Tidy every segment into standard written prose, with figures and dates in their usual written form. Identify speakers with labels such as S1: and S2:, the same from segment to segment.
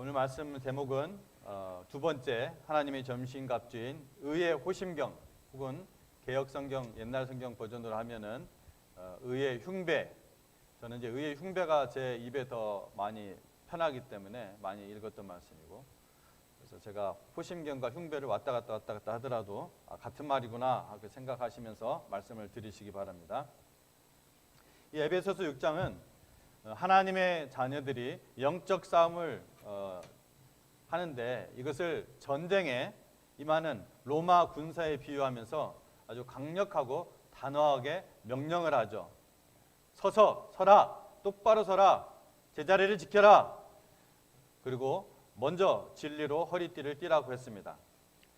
S1: 오늘 말씀 제목은 두 번째 하나님의 점심갑주인 의의 호심경, 혹은 개혁성경 옛날 성경 버전으로 하면은 의의 흉배. 저는 이제 의의 흉배가 제 입에 더 많이 편하기 때문에 많이 읽었던 말씀이고, 그래서 제가 호심경과 흉배를 왔다 갔다 하더라도 같은 말이구나 하고 생각하시면서 말씀을 드리시기 바랍니다. 이 에베소서 6장은 하나님의 자녀들이 영적 싸움을 하는데, 이것을 전쟁에 임하는 로마 군사에 비유하면서 아주 강력하고 단호하게 명령을 하죠. 서라, 똑바로 서라, 제자리를 지켜라. 그리고 먼저 진리로 허리띠를 띠라고 했습니다.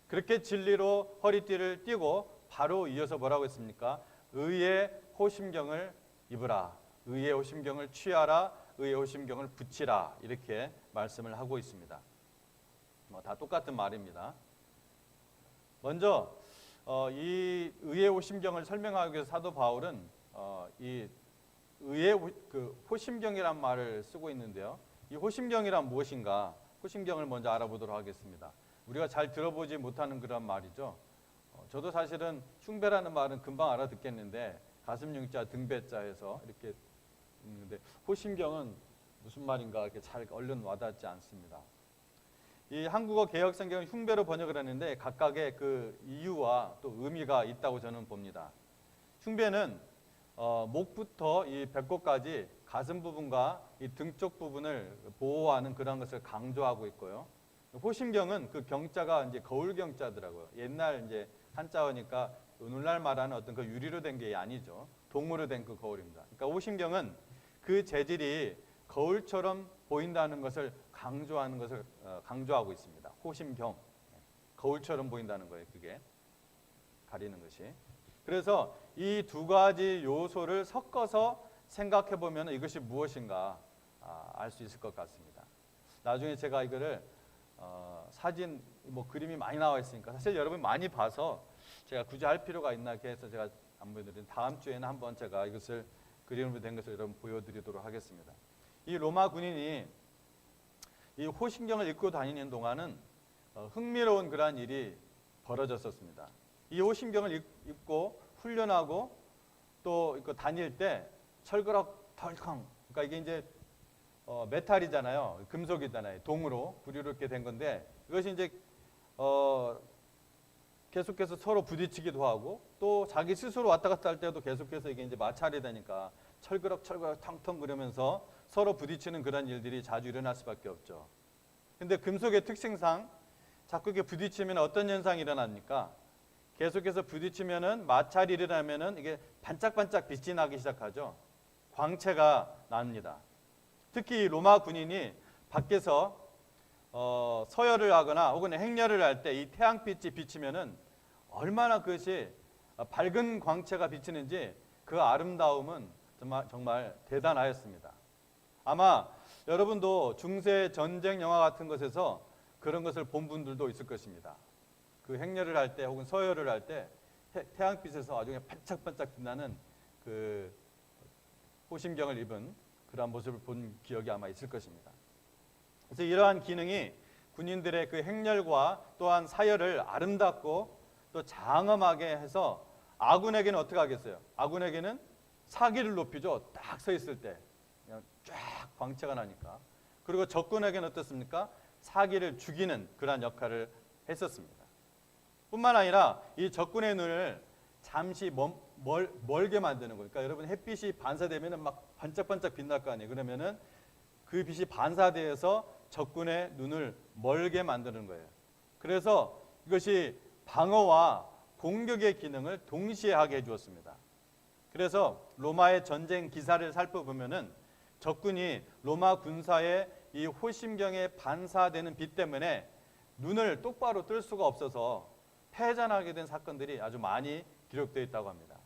S1: 그렇게 진리로 허리띠를 띠고 바로 이어서 뭐라고 했습니까? 의의 호심경을 입으라, 의의 호심경을 취하라, 의의 호심경을 붙이라, 이렇게 말씀을 하고 있습니다. 다 똑같은 말입니다. 먼저 이 의의 호심경을 설명하기 위해서 사도 바울은 이 의의 호심경이란 말을 쓰고 있는데요. 이 호심경이란 무엇인가? 호심경을 먼저 알아보도록 하겠습니다. 우리가 잘 들어보지 못하는 그런 말이죠. 저도 사실은 흉배라는 말은 금방 알아듣겠는데, 가슴 융자 등배자 해서 이렇게 있는데, 호심경은 무슨 말인가 이렇게 잘 얼른 와닿지 않습니다. 이 한국어 개혁성경은 흉배로 번역을 했는데 각각의 그 이유와 또 의미가 있다고 저는 봅니다. 흉배는 목부터 이 배꼽까지 가슴 부분과 이 등 쪽 부분을 보호하는 그런 것을 강조하고 있고요. 호심경은 그 경자가 이제 거울 경자더라고요. 옛날 이제 한자어니까 오늘날 말하는 어떤 그 유리로 된 게 아니죠. 동으로 된 그 거울입니다. 그러니까 호심경은 그 재질이 거울처럼 보인다는 것을 강조하는 것을 강조하고 있습니다. 호심경, 거울처럼 보인다는 거예요. 그게 가리는 것이. 그래서 이 두 가지 요소를 섞어서 생각해 보면 이것이 무엇인가 알 수 있을 것 같습니다. 나중에 제가 이거를 사진, 그림이 많이 나와 있으니까 사실 여러분 많이 봐서 제가 굳이 할 필요가 있나 해서 제가 안 보여드린, 다음 주에는 한번 제가 이것을 그림으로 된 것을 여러분 보여드리도록 하겠습니다. 이 로마 군인이 이 호심경을 입고 다니는 동안은 흥미로운 그러한 일이 벌어졌었습니다. 이 호심경을 입고 훈련하고 또 다닐 때 철거럭 덜컹, 그러니까 이게 이제 메탈이잖아요, 금속이잖아요, 동으로 구리로 이렇게 된 건데, 이것이 이제 계속해서 서로 부딪히기도 하고, 또 자기 스스로 왔다 갔다 할 때도 계속해서 이게 이제 마찰이 되니까 철거럭 텅텅 그러면서 서로 부딪히는 그런 일들이 자주 일어날 수밖에 없죠. 근데 금속의 특성상 자꾸 이렇게 부딪히면 어떤 현상이 일어납니까? 계속해서 부딪히면은 마찰이 일어나면은 이게 반짝반짝 빛이 나기 시작하죠. 광채가 납니다. 특히 로마 군인이 밖에서 서열을 하거나 혹은 행렬을 할 때 이 태양빛이 비치면은 얼마나 그것이 밝은 광채가 비치는지 그 아름다움은 정말 대단하였습니다. 아마 여러분도 중세 전쟁 영화 같은 것에서 그런 것을 본 분들도 있을 것입니다. 그 행렬을 할 때 혹은 서열을 할 때 태양빛에서 아주 반짝반짝 빛나는 그 호심경을 입은 그러한 모습을 본 기억이 아마 있을 것입니다. 그래서 이러한 기능이 군인들의 그 행렬과 또한 사열을 아름답고 또 장엄하게 해서 아군에게는 어떻게 하겠어요? 아군에게는 사기를 높이죠. 딱 서 있을 때 그냥 쫙 광채가 나니까. 그리고 적군에게는 어떻습니까? 사기를 죽이는 그러한 역할을 했었습니다. 뿐만 아니라 이 적군의 눈을 잠시 멀게 만드는 거예요. 그러니까 여러분 햇빛이 반사되면 막 반짝반짝 빛날 거 아니에요. 그러면은 그 빛이 반사되어서 적군의 눈을 멀게 만드는 거예요. 그래서 이것이 방어와 공격의 기능을 동시에 하게 해주었습니다. 그래서 로마의 전쟁 기사를 살펴보면은 적군이 로마 군사의 이 호심경에 반사되는 빛 때문에 눈을 똑바로 뜰 수가 없어서 패전하게 된 사건들이 아주 많이 기록되어 있다고 합니다.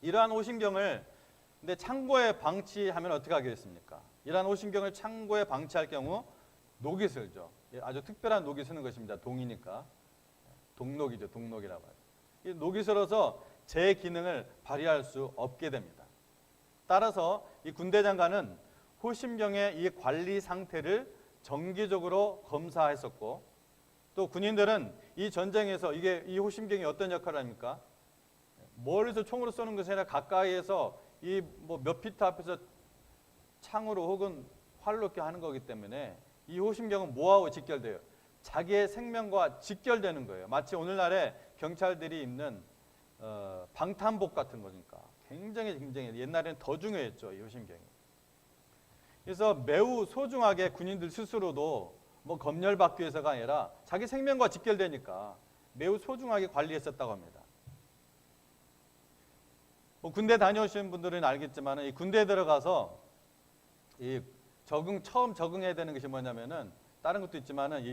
S1: 이러한 호심경을 근데 창고에 방치하면 어떻게 하겠습니까? 이러한 호심경을 창고에 방치할 경우 녹이 슬죠. 아주 특별한 녹이 스는 것입니다. 동이니까. 동록이죠. 동록이라고 하죠. 이 녹이 슬어서 제 기능을 발휘할 수 없게 됩니다. 따라서 이 군대 장관은 호심경의 이 관리 상태를 정기적으로 검사했었고, 또 군인들은 이 전쟁에서 이 호심경이 어떤 역할을 합니까? 멀리서 총으로 쏘는 것이 아니라 가까이에서 이 뭐 몇 피트 앞에서 창으로 혹은 활로 이렇게 하는 거기 때문에 이 호심경은 뭐하고 직결돼요? 자기의 생명과 직결되는 거예요. 마치 오늘날에 경찰들이 입는 방탄복 같은 거니까 굉장히 옛날에는 더 중요했죠, 이 호심경이. 그래서 매우 소중하게 군인들 스스로도 뭐 검열받기 위해서가 아니라 자기 생명과 직결되니까 매우 소중하게 관리했었다고 합니다. 뭐 군대 다녀오신 분들은 알겠지만 이 군대에 들어가서 이 처음 적응해야 되는 것이 뭐냐면은 다른 것도 있지만은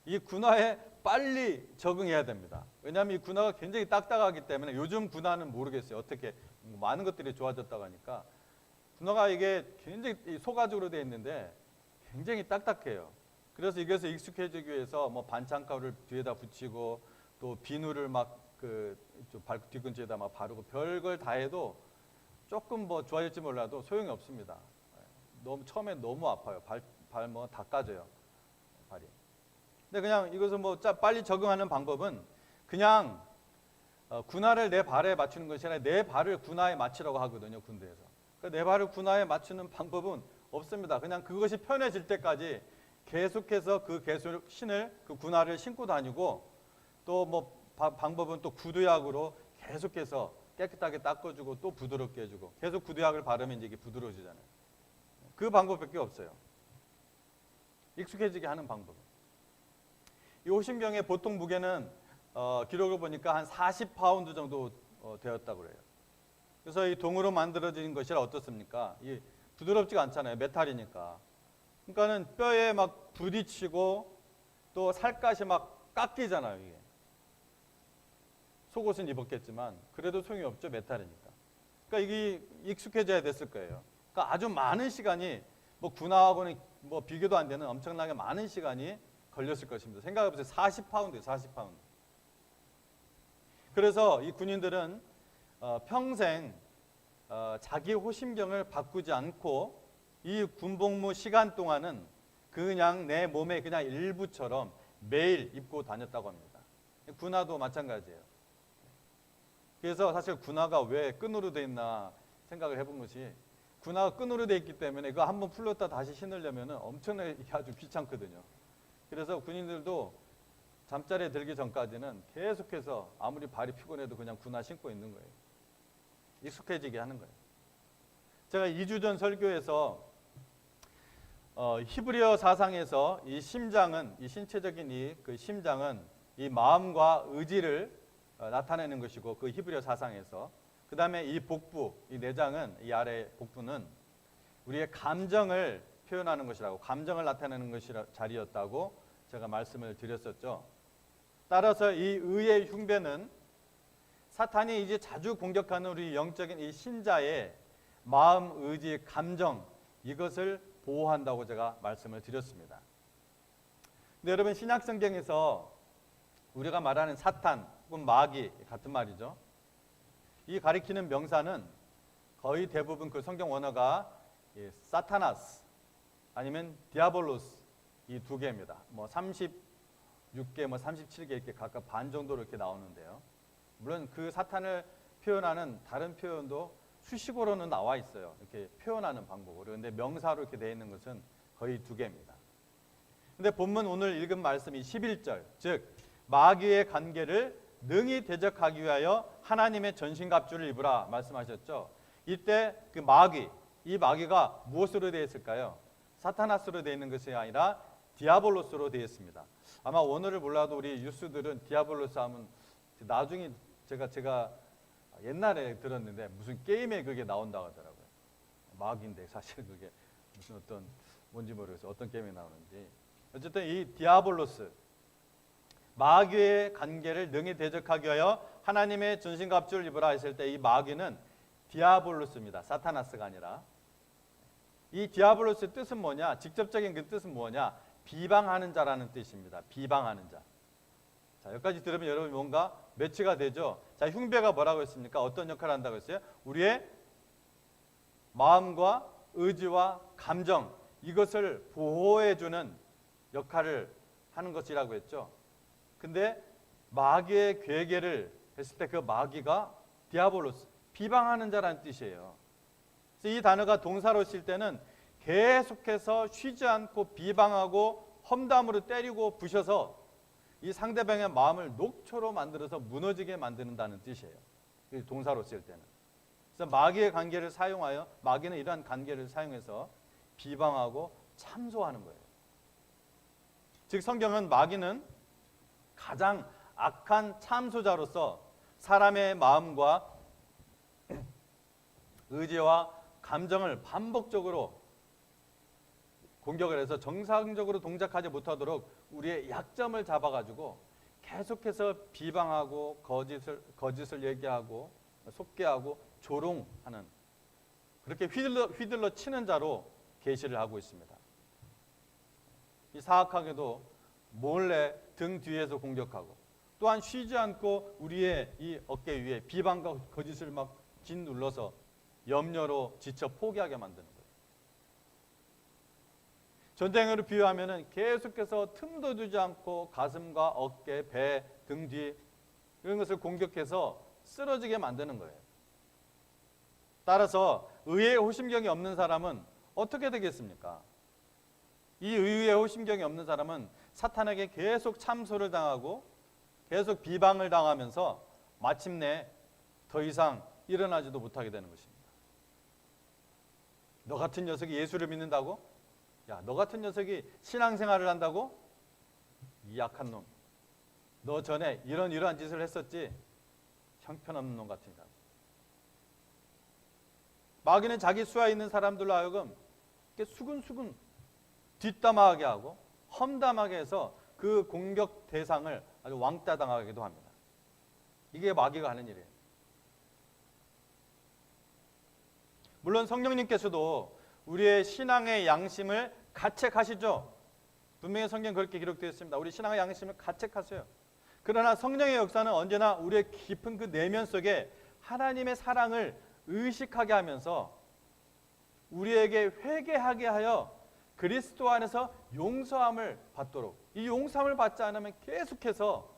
S1: 이 군화에 빨리 적응해야 됩니다. 왜냐하면 이 군화가 굉장히 딱딱하기 때문에 요즘 군화는 모르겠어요. 어떻게 많은 것들이 좋아졌다고 하니까 군화가 이게 굉장히 소가죽으로 되어 있는데 굉장히 딱딱해요. 그래서 이것에 익숙해지기 위해서 뭐 반창가루를 뒤에다 붙이고 또 비누를 막 뒤꿈치에다 막 바르고 별걸 다 해도 조금 뭐 좋아질지 몰라도 소용이 없습니다. 처음에 너무 아파요. 발 뭐 다 까져요. 발이. 근데 그냥 이것을 뭐 빨리 적응하는 방법은 그냥 군화를 내 발에 맞추는 것이 아니라 내 발을 군화에 맞추라고 하거든요, 군대에서. 그러니까 내 발을 군화에 맞추는 방법은 없습니다. 그냥 그것이 편해질 때까지 계속해서 그 신을 그 군화를 신고 다니고 또 뭐 방법은 또 구두약으로 계속해서 깨끗하게 닦아주고 또 부드럽게 해주고 계속 구두약을 바르면 이제 이게 부드러워지잖아요. 그 방법밖에 없어요. 익숙해지게 하는 방법. 이 호심경의 보통 무게는 기록을 보니까 한 40파운드 정도 되었다고 그래요. 그래서 이 동으로 만들어진 것이라 어떻습니까? 이 부드럽지가 않잖아요. 메탈이니까. 그러니까는 뼈에 막 부딪히고 또 살갗이 막 깎이잖아요. 이게. 속옷은 입었겠지만 그래도 소용이 없죠. 메탈이니까. 그러니까 이게 익숙해져야 됐을 거예요. 그러니까 아주 많은 시간이 뭐 군화하고는 뭐 비교도 안 되는 엄청나게 많은 시간이 걸렸을 것입니다. 생각해보세요. 40파운드예요. 40파운드. 그래서 이 군인들은 평생 자기 호심경을 바꾸지 않고 이 군복무 시간 동안은 그냥 내 몸의 그냥 일부처럼 매일 입고 다녔다고 합니다. 군화도 마찬가지예요. 그래서 사실 군화가 왜 끈으로 돼 있나 생각을 해본 것이 군화가 끈으로 돼 있기 때문에 그거 한번 풀렸다 다시 신으려면 엄청나게 아주 귀찮거든요. 그래서 군인들도 잠자리에 들기 전까지는 계속해서 아무리 발이 피곤해도 그냥 군화 신고 있는 거예요. 익숙해지게 하는 거예요. 제가 2주 전 설교에서 히브리어 사상에서 이 신체적인 그 심장은 이 마음과 의지를 나타내는 것이고 그 히브리어 사상에서 그 다음에 이 복부, 이 내장은 이 아래 복부는 우리의 감정을 표현하는 것이라고 감정을 나타내는 것이라 자리였다고 제가 말씀을 드렸었죠. 따라서 이 의의 흉배는 사탄이 이제 자주 공격하는 우리 영적인 이 신자의 마음, 의지, 감정 이것을 보호한다고 제가 말씀을 드렸습니다. 근데 여러분 신약 성경에서 우리가 말하는 사탄 혹은 마귀 같은 말이죠. 이 가리키는 명사는 거의 대부분 그 성경 원어가 사타나스 아니면 디아볼로스 이 두 개입니다. 뭐 36개, 뭐 37개 이렇게 각각 반 정도로 이렇게 나오는데요. 물론 그 사탄을 표현하는 다른 표현도 수식어로는 나와 있어요. 이렇게 표현하는 방법으로. 그런데 명사로 이렇게 되어 있는 것은 거의 두 개입니다. 근데 본문 오늘 읽은 말씀이 11절, 즉 마귀의 관계를 능히 대적하기 위하여 하나님의 전신갑주를 입으라 말씀하셨죠. 이때 그 이 마귀가 무엇으로 되어 있을까요? 사타나스로 되어 있는 것이 아니라 디아볼로스로 되어 있습니다. 아마 원어를 몰라도 우리 유스들은 디아볼로스 하면 나중에 제가 옛날에 들었는데 무슨 게임에 그게 나온다고 하더라고요. 마귀인데 사실 그게 무슨 뭔지 모르겠어요. 어떤 게임에 나오는지. 어쨌든 이 디아볼로스 마귀의 관계를 능히 대적하기 위하여 하나님의 전신갑주를 입으라 했을 때 이 마귀는 디아볼로스입니다. 사타나스가 아니라. 이 디아볼로스의 뜻은 뭐냐? 직접적인 그 뜻은 뭐냐? 비방하는 자라는 뜻입니다. 비방하는 자. 자, 여기까지 들으면 여러분 뭔가 매치가 되죠? 자, 흉배가 뭐라고 했습니까? 어떤 역할을 한다고 했어요? 우리의 마음과 의지와 감정 이것을 보호해주는 역할을 하는 것이라고 했죠. 근데 마귀의 괴계를 했을 때 그 마귀가 디아볼로스, 비방하는 자라는 뜻이에요. 그래서 이 단어가 동사로 쓸 때는 계속해서 쉬지 않고 비방하고 험담으로 때리고 부셔서 이 상대방의 마음을 녹초로 만들어서 무너지게 만드는다는 뜻이에요. 동사로 쓸 때는. 그래서 마귀의 관계를 사용하여, 마귀는 이러한 관계를 사용해서 비방하고 참소하는 거예요. 즉 성경은 마귀는 가장 악한 참소자로서 사람의 마음과 의지와 감정을 반복적으로 공격을 해서 정상적으로 동작하지 못하도록 우리의 약점을 잡아가지고 계속해서 비방하고 거짓을 얘기하고 속개하고 조롱하는, 그렇게 휘둘러 치는 자로 계시를 하고 있습니다. 이 사악하게도 몰래 등 뒤에서 공격하고 또한 쉬지 않고 우리의 이 어깨 위에 비방과 거짓을 막 짓눌러서 염려로 지쳐 포기하게 만드는 거예요. 전쟁으로 비유하면은 계속해서 틈도 두지 않고 가슴과 어깨, 배, 등 뒤 이런 것을 공격해서 쓰러지게 만드는 거예요. 따라서 의의 호심경이 없는 사람은 어떻게 되겠습니까? 이 의의 호심경이 없는 사람은 사탄에게 계속 참소를 당하고 계속 비방을 당하면서 마침내 더 이상 일어나지도 못하게 되는 것입니다. 너 같은 녀석이 예수를 믿는다고? 야, 너 같은 녀석이 신앙생활을 한다고? 이 약한 놈. 너 전에 이러한 짓을 했었지? 형편없는 놈 같은 사람. 마귀는 자기 수하에 있는 사람들로 하여금 수근수근 뒷담화하게 하고 험담하게 해서 그 공격 대상을 아주 왕따 당하기도 합니다. 이게 마귀가 하는 일이에요. 물론 성령님께서도 우리의 신앙의 양심을 가책하시죠. 분명히 성경 그렇게 기록되어 있습니다. 우리 신앙의 양심을 가책하세요. 그러나 성령의 역사는 언제나 우리의 깊은 그 내면 속에 하나님의 사랑을 의식하게 하면서 우리에게 회개하게 하여 그리스도 안에서 용서함을 받도록, 이 용서함을 받지 않으면 계속해서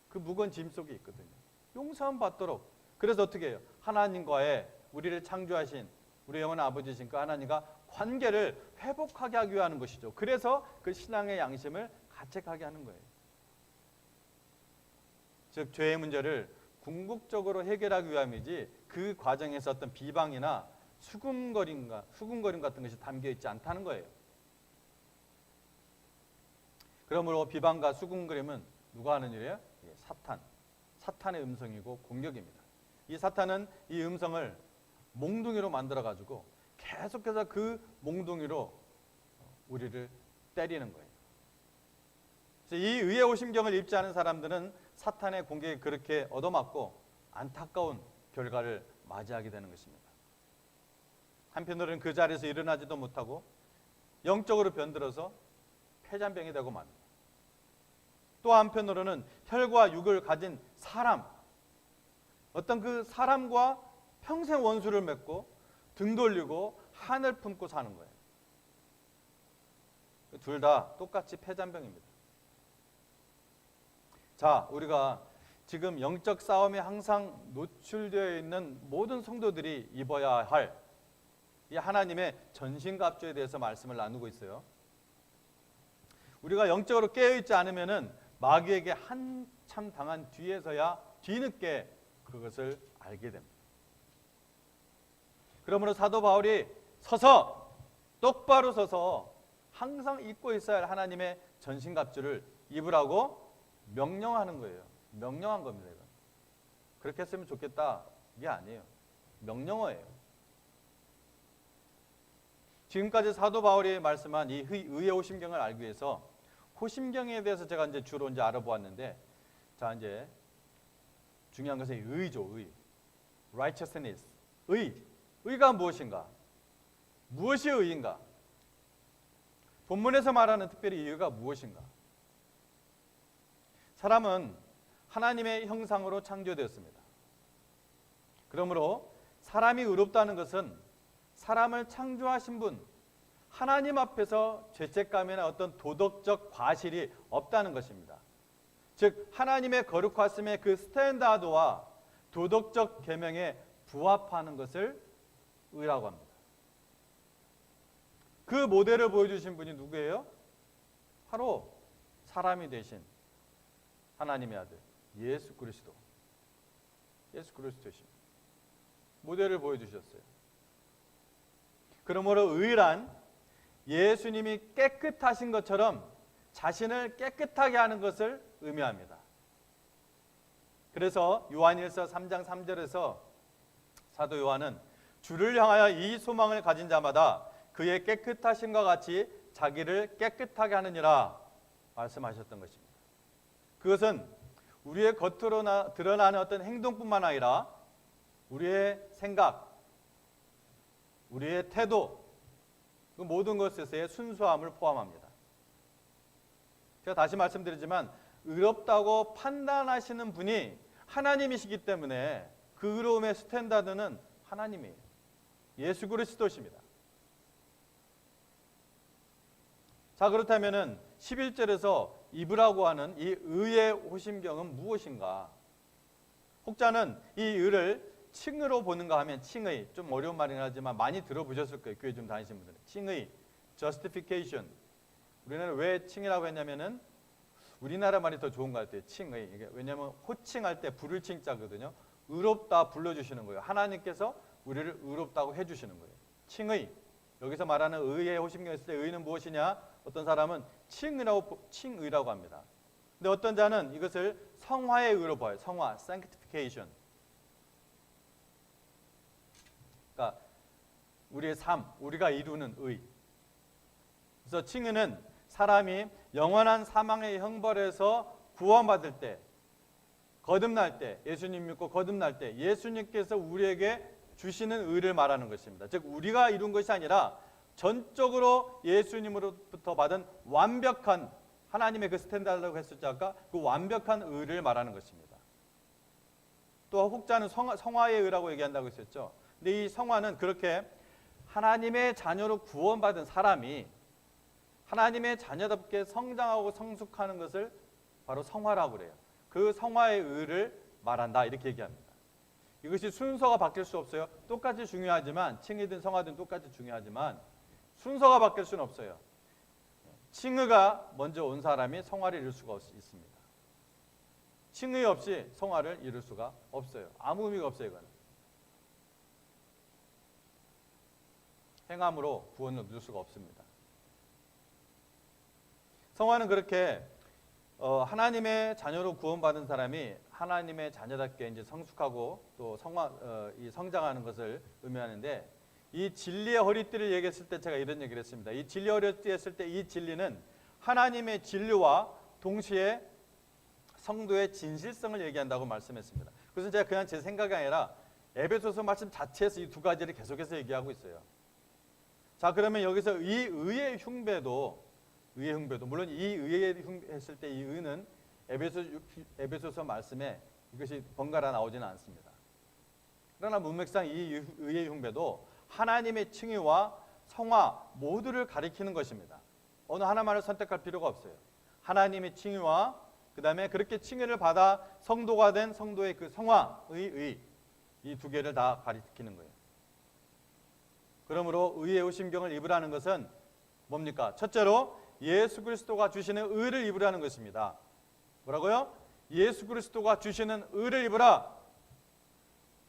S1: 그 무거운 짐 속에 있거든요. 용서함 받도록. 그래서 어떻게 해요? 하나님과의 우리를 창조하신 우리 영원한 아버지신 그 하나님과 관계를 회복하게 하기 위한 것이죠. 그래서 그 신앙의 양심을 가책하게 하는 거예요. 즉 죄의 문제를 궁극적으로 해결하기 위함이지 그 과정에서 어떤 비방이나 수군거림 같은 것이 담겨 있지 않다는 거예요. 그러므로 비방과 수군거림은 누가 하는 일이에요? 사탄의 음성이고 공격입니다. 이 사탄은 이 음성을 몽둥이로 만들어가지고 계속해서 그 몽둥이로 우리를 때리는 거예요. 그래서 이 의의 오심경을 입지 않은 사람들은 사탄의 공격에 그렇게 얻어맞고 안타까운 결과를 맞이하게 되는 것입니다. 한편으로는 그 자리에서 일어나지도 못하고 영적으로 변들어서 폐잔병이 되고 맙니다. 또 한편으로는 혈과 육을 가진 사람, 어떤 그 사람과 평생 원수를 맺고 등 돌리고 한을 품고 사는 거예요. 둘 다 똑같이 폐잔병입니다. 자, 우리가 지금 영적 싸움에 항상 노출되어 있는 모든 성도들이 입어야 할 이 하나님의 전신갑주에 대해서 말씀을 나누고 있어요. 우리가 영적으로 깨어있지 않으면은 마귀에게 한참 당한 뒤에서야 뒤늦게 그것을 알게 됩니다. 그러므로 사도 바울이 똑바로 서서 항상 입고 있어야 할 하나님의 전신갑주를 입으라고 명령하는 거예요. 명령한 겁니다. 이건. 그렇게 했으면 좋겠다 이게 아니에요. 명령어예요. 지금까지 사도 바울이 말씀한 이 의의 호심경을 알기 위해서 호심경에 대해서 제가 주로 알아보았는데, 자 이제 중요한 것은 의죠. righteousness. 의가 무엇인가? 무엇이 의인가? 본문에서 말하는 특별히 의가 무엇인가? 사람은 하나님의 형상으로 창조되었습니다. 그러므로 사람이 의롭다는 것은 사람을 창조하신 분, 하나님 앞에서 죄책감이나 어떤 도덕적 과실이 없다는 것입니다. 즉 하나님의 거룩하심의 그 스탠다드와 도덕적 계명에 부합하는 것을 의라고 합니다. 그 모델을 보여주신 분이 누구예요? 바로 사람이 되신 하나님의 아들 예수 그리스도. 예수 그리스도십니다. 모델을 보여주셨어요. 그러므로 의란 예수님이 깨끗하신 것처럼 자신을 깨끗하게 하는 것을 의미합니다. 그래서 요한일서 3장 3절에서 사도 요한은 주를 향하여 이 소망을 가진 자마다 그의 깨끗하심과 같이 자기를 깨끗하게 하느니라 말씀하셨던 것입니다. 그것은 우리의 겉으로 드러나는 어떤 행동뿐만 아니라 우리의 생각, 우리의 태도, 그 모든 것에서의 순수함을 포함합니다. 제가 다시 말씀드리지만 의롭다고 판단하시는 분이 하나님이시기 때문에 그 의로움의 스탠다드는 하나님이에요. 예수 그리스도십니다. 자, 그렇다면은 11절에서 입으라고 하는 이 의의 호심경은 무엇인가? 혹자는 이 의를 칭의로 보는가 하면 칭의, 좀 어려운 말이긴 하지만 많이 들어보셨을 거예요. 교회 좀 다니신 분들은. 칭의, justification. 우리는 왜 칭이라고 했냐면은 우리나라 말이 더 좋은 것 같아요. 칭의. 이게 왜냐하면 호칭할 때 부를 칭자거든요. 의롭다 불러주시는 거예요. 하나님께서 우리를 의롭다고 해주시는 거예요. 칭의. 여기서 말하는 의의 호심경에 있을 때 의는 무엇이냐? 어떤 사람은 칭의라고 합니다. 근데 어떤 자는 이것을 성화의 의로 봐요. 성화, sanctification. 그러니까 우리의 삶, 우리가 이루는 의. 그래서 칭의는 사람이 영원한 사망의 형벌에서 구원받을 때, 거듭날 때, 예수님 믿고 거듭날 때 예수님께서 우리에게 주시는 의를 말하는 것입니다. 즉 우리가 이룬 것이 아니라 전적으로 예수님으로부터 받은 완벽한 하나님의 그 스탠다드라고 했었죠. 아까 그 완벽한 의를 말하는 것입니다. 또 혹자는 성화의 의라고 얘기한다고 했었죠. 근데 이 성화는 그렇게 하나님의 자녀로 구원받은 사람이 하나님의 자녀답게 성장하고 성숙하는 것을 바로 성화라고 그래요. 그 성화의 의를 말한다 이렇게 얘기합니다. 이것이 순서가 바뀔 수 없어요. 똑같이 중요하지만 칭의든 성화든 똑같이 중요하지만 순서가 바뀔 수는 없어요. 칭의가 먼저 온 사람이 성화를 이룰 수가 있습니다. 칭의 없이 성화를 이룰 수가 없어요. 아무 의미가 없어요. 이거는. 행함으로 구원을 얻을 수가 없습니다. 성화는 그렇게 하나님의 자녀로 구원받은 사람이 하나님의 자녀답게 이제 성숙하고 또 성장하는 것을 의미하는데 이 진리의 허리띠를 얘기했을 때 제가 이런 얘기를 했습니다. 이 진리의 허리띠 했을 때 이 진리는 하나님의 진리와 동시에 성도의 진실성을 얘기한다고 말씀했습니다. 그래서 제가 그냥 제 생각이 아니라 에베소서 말씀 자체에서 이 두 가지를 계속해서 얘기하고 있어요. 자, 그러면 여기서 이 의의 흉배도 물론 이 의의 했을 때 이 의는 에베소서 말씀에 이것이 번갈아 나오지는 않습니다. 그러나 문맥상 이 의의 흉배도 하나님의 칭의와 성화 모두를 가리키는 것입니다. 어느 하나만을 선택할 필요가 없어요. 하나님의 칭의와 그 다음에 그렇게 칭의를 받아 성도가 된 성도의 그 성화의 이 두 개를 다 가리키는 거예요. 그러므로 의의 호심경을 입으라는 것은 뭡니까? 첫째로 예수 그리스도가 주시는 의를 입으라는 것입니다. 뭐라고요? 예수 그리스도가 주시는 의를 입으라.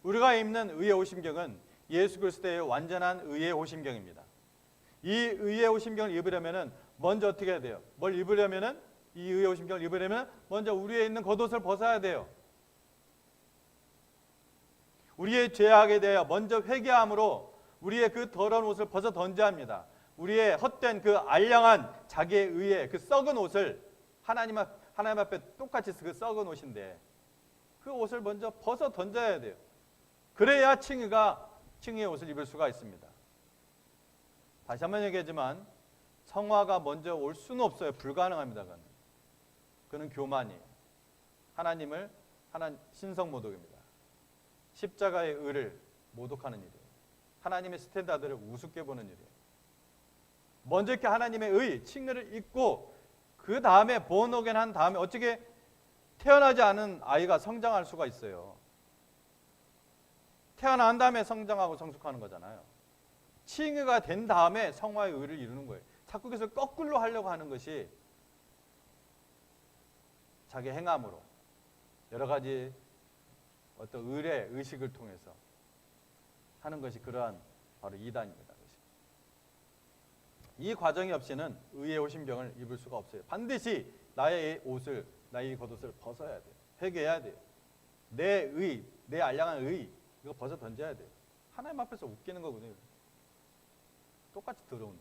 S1: 우리가 입는 의의 호심경은 예수 그리스도의 완전한 의의 호심경입니다. 이 의의 호심경을 입으려면은 먼저 어떻게 해야 돼요? 뭘 입으려면은 이 의의 호심경을 입으려면 먼저 우리에 있는 겉옷을 벗어야 돼요. 우리의 죄악에 대하여 먼저 회개함으로 우리의 그 더러운 옷을 벗어 던져야 합니다. 우리의 헛된 그 알량한 자기의 의의 그 썩은 옷을 하나님 앞에 똑같이 그 썩은 옷인데 그 옷을 먼저 벗어 던져야 돼요. 그래야 칭의의 옷을 입을 수가 있습니다. 다시 한번 얘기하지만 성화가 먼저 올 수는 없어요. 불가능합니다. 그는 교만이에요. 하나님을 신성모독입니다. 십자가의 의를 모독하는 일이에요. 하나님의 스탠다드를 우습게 보는 일이에요. 먼저 이렇게 하나님의 의, 칭의를 입고 그 다음에 born again 한 다음에 어떻게 태어나지 않은 아이가 성장할 수가 있어요. 태어난 다음에 성장하고 성숙하는 거잖아요. 칭의가 된 다음에 성화의 의를 이루는 거예요. 자꾸 그래서 거꾸로 하려고 하는 것이 자기 행함으로 여러 가지 어떤 의례, 의식을 통해서 하는 것이 그러한 바로 이단입니다. 이 과정이 없이는 의의 오신병을 입을 수가 없어요. 반드시 나의 옷을, 나의 겉옷을 벗어야 돼요. 회개해야 돼요. 내 의, 내 알량한 의, 이거 벗어 던져야 돼요. 하나님 앞에서 웃기는 거거든요. 똑같이 더러운.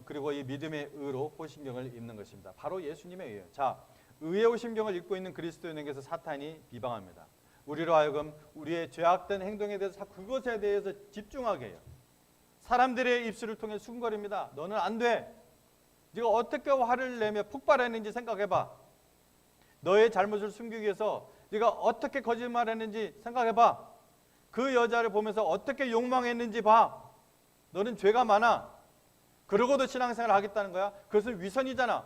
S1: 그리고 이 믿음의 의로 호신경을 입는 것입니다. 바로 예수님의 의예요. 자, 의의 호신경을 입고 있는 그리스도인에게서 사탄이 비방합니다. 우리로 하여금 우리의 죄악된 행동에 대해서 그것에 대해서 집중하게 해요. 사람들의 입술을 통해 수군거립니다. 너는 안 돼. 네가 어떻게 화를 내며 폭발했는지 생각해봐. 너의 잘못을 숨기기 위해서 네가 어떻게 거짓말했는지 생각해봐. 그 여자를 보면서 어떻게 욕망했는지 봐. 너는 죄가 많아. 그러고도 신앙생활을 하겠다는 거야? 그것은 위선이잖아.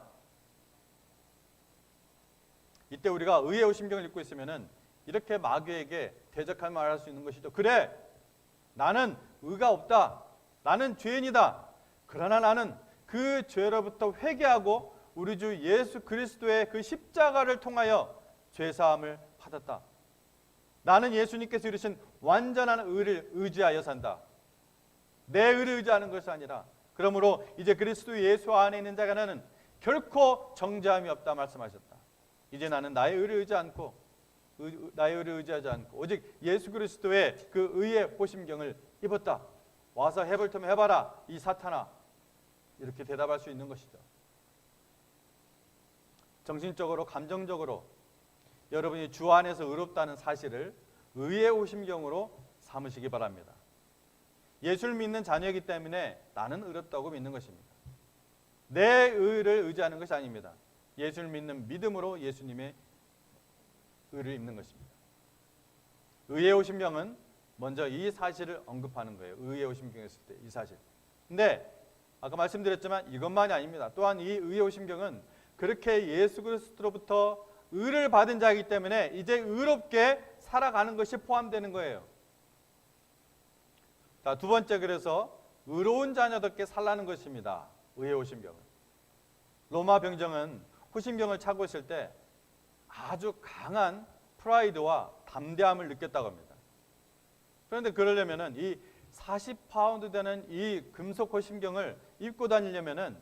S1: 이때 우리가 의의 오신경을 입고 있으면은 이렇게 마귀에게 대적할 말을 할 수 있는 것이죠. 그래, 나는 의가 없다. 나는 죄인이다. 그러나 나는 그 죄로부터 회개하고 우리 주 예수 그리스도의 그 십자가를 통하여 죄사함을 받았다. 나는 예수님께서 이루신 완전한 의를 의지하여 산다. 내 의를 의지하는 것이 아니라, 그러므로 이제 그리스도 예수 안에 있는 자가 나는 결코 정죄함이 없다 말씀하셨다. 이제 나는 나의 의를 의지하지 않고 오직 예수 그리스도의 그 의의 호심경을 입었다. 와서 해볼 테면 해봐라 이 사탄아. 이렇게 대답할 수 있는 것이죠. 정신적으로 감정적으로 여러분이 주 안에서 의롭다는 사실을 의의 호심경으로 삼으시기 바랍니다. 예수를 믿는 자녀이기 때문에 나는 의롭다고 믿는 것입니다. 내 의를 의지하는 것이 아닙니다. 예수를 믿는 믿음으로 예수님의 의를 입는 것입니다. 의의 오신병은 먼저 이 사실을 언급하는 거예요. 의의 오신병 했을 때 이 사실. 근데 아까 말씀드렸지만 이것만이 아닙니다. 또한 이 의의 오신병은 그렇게 예수 그리스도로부터 의를 받은 자이기 때문에 이제 의롭게 살아가는 것이 포함되는 거예요. 자, 두 번째, 그래서 의로운 자녀답게 살라는 것입니다. 의의 오신병은. 로마 병정은 호신병을 차고 있을 때 아주 강한 프라이드와 담대함을 느꼈다고 합니다. 그런데 그러려면은 이 40파운드 되는 이 금속 호신경을 입고 다니려면은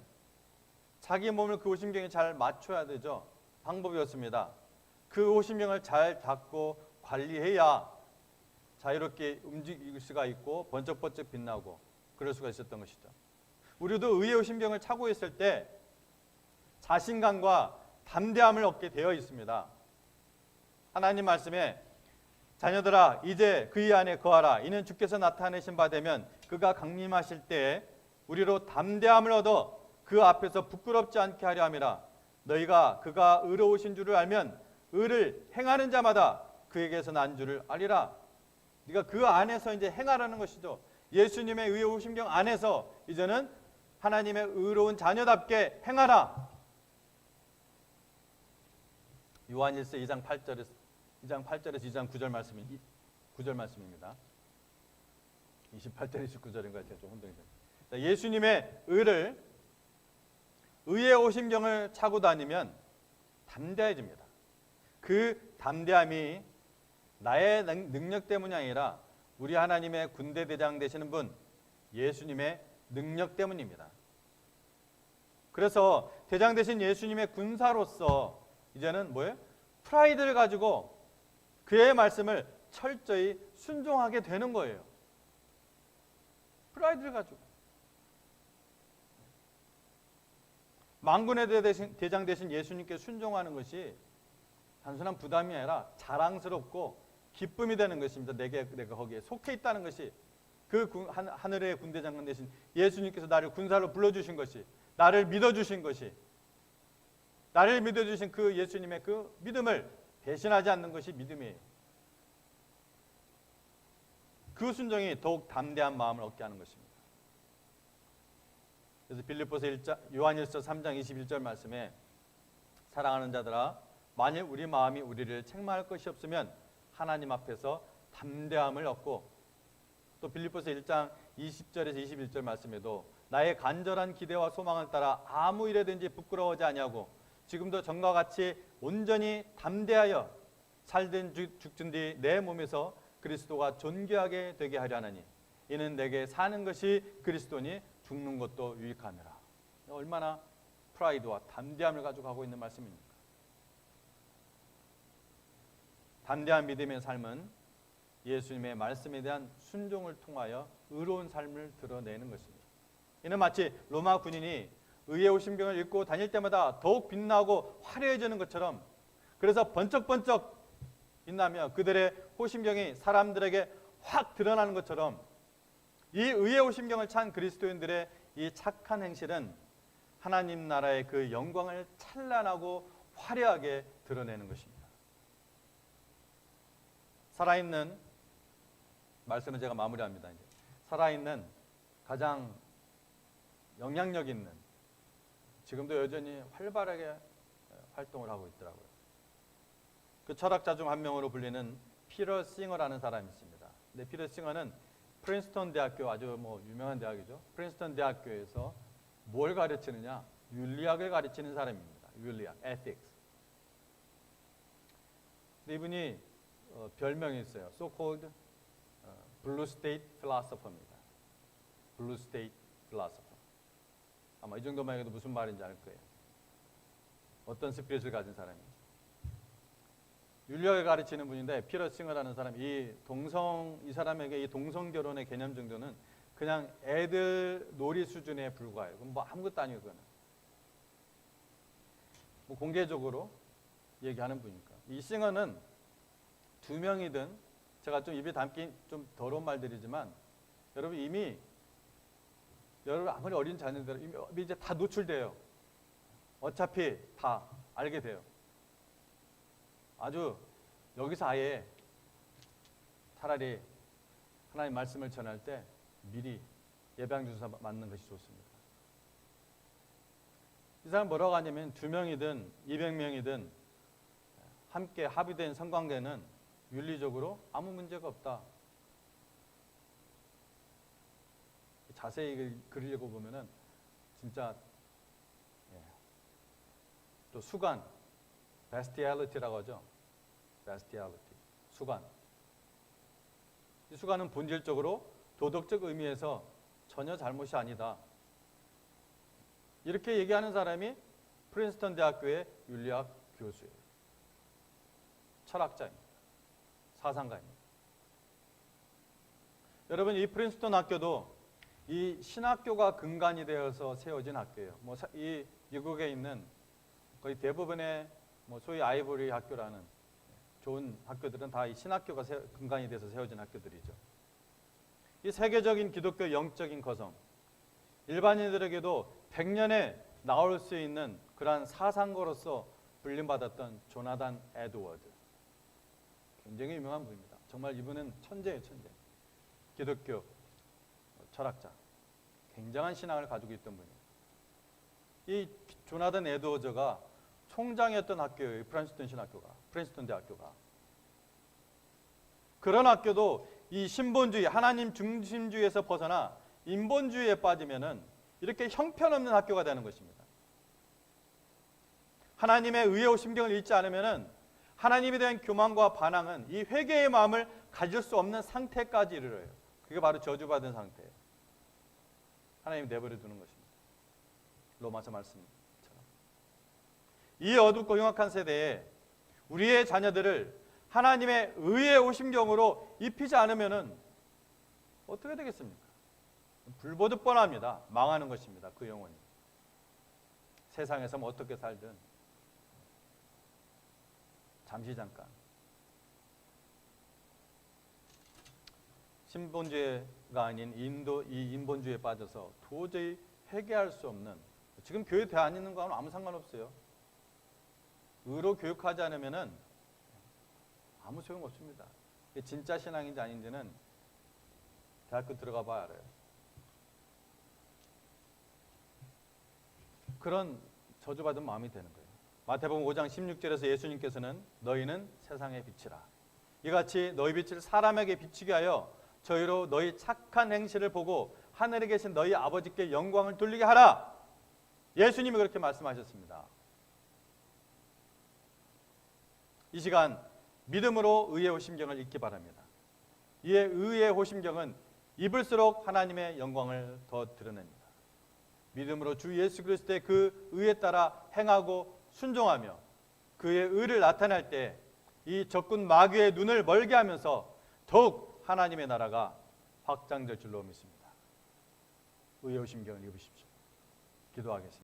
S1: 자기 몸을 그 호신경에 잘 맞춰야 되죠. 방법이 없습니다. 그 호신경을 잘 닦고 관리해야 자유롭게 움직일 수가 있고 번쩍번쩍 빛나고 그럴 수가 있었던 것이죠. 우리도 의의 호신경을 차고 있을 때 자신감과 담대함을 얻게 되어 있습니다. 하나님 말씀에 자녀들아 이제 그의 안에 거하라. 이는 주께서 나타내신 바 되면 그가 강림하실 때에 우리로 담대함을 얻어 그 앞에서 부끄럽지 않게 하려 함이라. 너희가 그가 의로우신 줄을 알면 의를 행하는 자마다 그에게서 난 줄을 알리라. 네가 그 안에서 이제 행하라는 것이죠. 예수님의 의로우심경 안에서 이제는 하나님의 의로운 자녀답게 행하라. 요한일서 2장 8절에서 2장 9절 말씀이 9절 말씀입니다. 28절 29절인 것 같아요. 좀 혼동이 돼요. 예수님의 의의 오심경을 차고 다니면 담대해집니다. 그 담대함이 나의 능력 때문이 아니라 우리 하나님의 군대 대장 되시는 분 예수님의 능력 때문입니다. 그래서 대장 되신 예수님의 군사로서 이제는 뭐예요? 프라이드를 가지고 그의 말씀을 철저히 순종하게 되는 거예요. 프라이드를 가지고. 만군의 대장 되신 예수님께 순종하는 것이 단순한 부담이 아니라 자랑스럽고 기쁨이 되는 것입니다. 내가 거기에 속해 있다는 것이 그 하늘의 군대장관 되신 예수님께서 나를 군사로 불러주신 것이 나를 믿어주신 것이 나를 믿어주신 그 예수님의 그 믿음을 배신하지 않는 것이 믿음이에요. 그 순종이 더욱 담대한 마음을 얻게 하는 것입니다. 그래서 빌립보서 1장, 요한일서 3장 21절 말씀에 사랑하는 자들아 만일 우리 마음이 우리를 책망할 것이 없으면 하나님 앞에서 담대함을 얻고, 또 빌립보서 1장 20절에서 21절 말씀에도 나의 간절한 기대와 소망을 따라 아무 일에든지 부끄러워하지 아니하고 지금도 전과 같이 온전히 담대하여 살든 죽든지 내 몸에서 그리스도가 존귀하게 되게 하려 하나니 이는 내게 사는 것이 그리스도니 죽는 것도 유익함이라. 얼마나 프라이드와 담대함을 가지고 하고 있는 말씀입니까? 담대한 믿음의 삶은 예수님의 말씀에 대한 순종을 통하여 의로운 삶을 드러내는 것입니다. 이는 마치 로마 군인이 의의 오신병을 입고 다닐 때마다 더욱 빛나고 화려해지는 것처럼, 그래서 번쩍번쩍 빛나며 그들의 호심경이 사람들에게 확 드러나는 것처럼 이 의의 오심경을 찬 그리스도인들의 이 착한 행실은 하나님 나라의 그 영광을 찬란하고 화려하게 드러내는 것입니다. 살아있는 말씀은 제가 마무리합니다. 이제 살아있는 가장 영향력 있는, 지금도 여전히 활발하게 활동을 하고 있더라고요. 그 철학자 중 한 명으로 불리는 피터 싱어라는 사람이 있습니다. 근데 피터 싱어는 프린스턴 대학교, 아주 유명한 대학이죠. 프린스턴 대학교에서 뭘 가르치느냐? 윤리학을 가르치는 사람입니다. 윤리학, ethics. 근데 이분이 별명이 있어요. So-called Blue State Philosopher입니다. Blue State Philosopher. 아마 이 정도만 해도 무슨 말인지 알 거예요. 어떤 스피릿을 가진 사람인지. 윤리학을 가르치는 분인데 피터 싱어라는 사람, 이 사람에게 이 동성 결혼의 개념 정도는 그냥 애들 놀이 수준에 불과해요. 그럼 아무것도 아니고 그거는. 공개적으로 얘기하는 분이니까. 이 싱어는 두 명이든, 제가 좀 입에 담기 좀 더러운 말들이지만 여러분 여러분 아무리 어린 자녀들 이미 이제 다 노출돼요. 어차피 다 알게 돼요. 아주 여기서 아예 차라리 하나님 말씀을 전할 때 미리 예방주사 맞는 것이 좋습니다. 이 사람 뭐라고 하냐면 2명이든 200명이든 함께 합의된 성관계는 윤리적으로 아무 문제가 없다. 자세히 그리려고 보면은 진짜 또 수관, bestiality라고 하죠. bestiality, 수관. 이 수관은 본질적으로 도덕적 의미에서 전혀 잘못이 아니다. 이렇게 얘기하는 사람이 프린스턴 대학교의 윤리학 교수예요. 철학자입니다. 사상가입니다. 여러분, 이 프린스턴 학교도 이 신학교가 근간이 되어서 세워진 학교예요. 이 미국에 있는 거의 대부분의 소위 아이보리 학교라는 좋은 학교들은 다 이 신학교가 근간이 돼서 세워진 학교들이죠. 이 세계적인 기독교 영적인 거성, 일반인들에게도 100년에 나올 수 있는 그러한 사상가로서 불림받았던 조나단 에드워드. 굉장히 유명한 분입니다. 정말 이분은 천재예요, 천재. 기독교 철학자. 굉장한 신앙을 가지고 있던 분이에요. 이 조나단 에드워즈가 총장이었던 학교예요. 프린스턴 대학교가. 그런 학교도 이 신본주의, 하나님 중심주의에서 벗어나 인본주의에 빠지면은 이렇게 형편없는 학교가 되는 것입니다. 하나님의 의의 심경을 잃지 않으면은 하나님에 대한 교만과 반항은 이 회개의 마음을 가질 수 없는 상태까지 이르러요. 그게 바로 저주받은 상태예요. 하나님이 내버려 두는 것입니다. 로마서 말씀처럼. 이 어둡고 흉악한 세대에 우리의 자녀들을 하나님의 의의 오심경으로 입히지 않으면은 어떻게 되겠습니까? 불보듯 뻔합니다. 망하는 것입니다. 그 영혼이. 세상에서 어떻게 살든 잠시 잠깐 신본주의가 아닌 이 인본주의에 빠져서 도저히 회개할 수 없는, 지금 교회 다니는 거하고는 아무 상관없어요. 의로 교육하지 않으면은 아무 소용 없습니다. 진짜 신앙인지 아닌지는 대학교 들어가 봐야 알아요. 그런 저주받은 마음이 되는 거예요. 마태복음 5장 16절에서 예수님께서는 너희는 세상의 빛이라. 이같이 너희 빛을 사람에게 비추게 하여 저희로 너희 착한 행실을 보고 하늘에 계신 너희 아버지께 영광을 돌리게 하라. 예수님이 그렇게 말씀하셨습니다. 이 시간 믿음으로 의의 호심경을 읽기 바랍니다. 이에 의의 호심경은 입을수록 하나님의 영광을 더 드러냅니다. 믿음으로 주 예수 그리스도의 그 의에 따라 행하고 순종하며 그의 의를 나타낼 때 이 적군 마귀의 눈을 멀게 하면서 더욱 하나님의 나라가 확장될 줄로 믿습니다. 의의 호심경을 입으십시오. 기도하겠습니다.